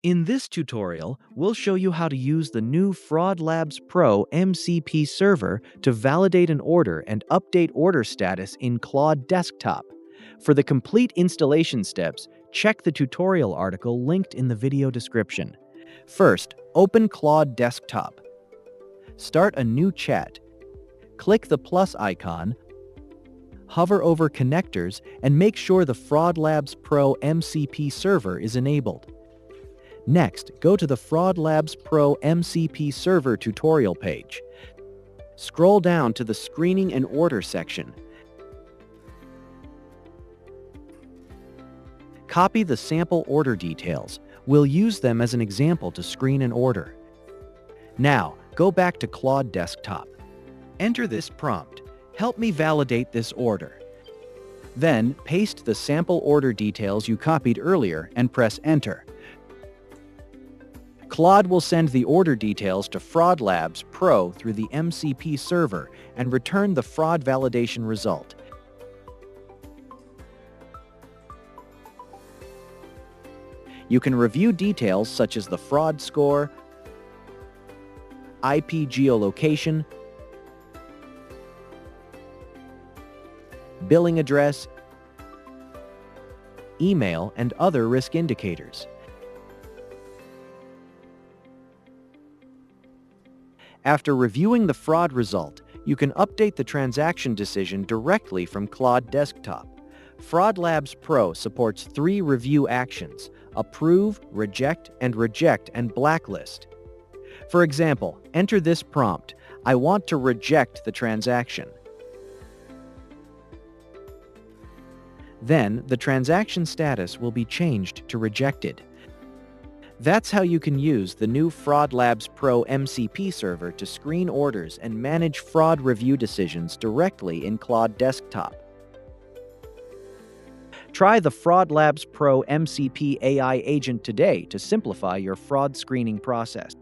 In this tutorial, we'll show you how to use the new FraudLabs Pro MCP Server to validate an order and update order status in Claude Desktop. For the complete installation steps, check the tutorial article linked in the video description. First, open Claude Desktop. Start a new chat. Click the plus icon, hover over connectors, and make sure the FraudLabs Pro MCP Server is enabled. Next, go to the FraudLabs Pro MCP Server tutorial page. Scroll down to the Screening and Order section. Copy the sample order details. We'll use them as an example to screen an order. Now, go back to Claude Desktop. Enter this prompt: "Help me validate this order." Then, paste the sample order details you copied earlier and press Enter. Claude will send the order details to FraudLabs Pro through the MCP server and return the fraud validation result. You can review details such as the fraud score, IP geolocation, billing address, email, and other risk indicators. After reviewing the fraud result, you can update the transaction decision directly from Claude Desktop. FraudLabs Pro supports 3 review actions: approve, reject, and blacklist. For example, enter this prompt: "I want to reject the transaction." Then, the transaction status will be changed to rejected. That's how you can use the new FraudLabs Pro MCP server to screen orders and manage fraud review decisions directly in Claude Desktop. Try the FraudLabs Pro MCP AI agent today to simplify your fraud screening process.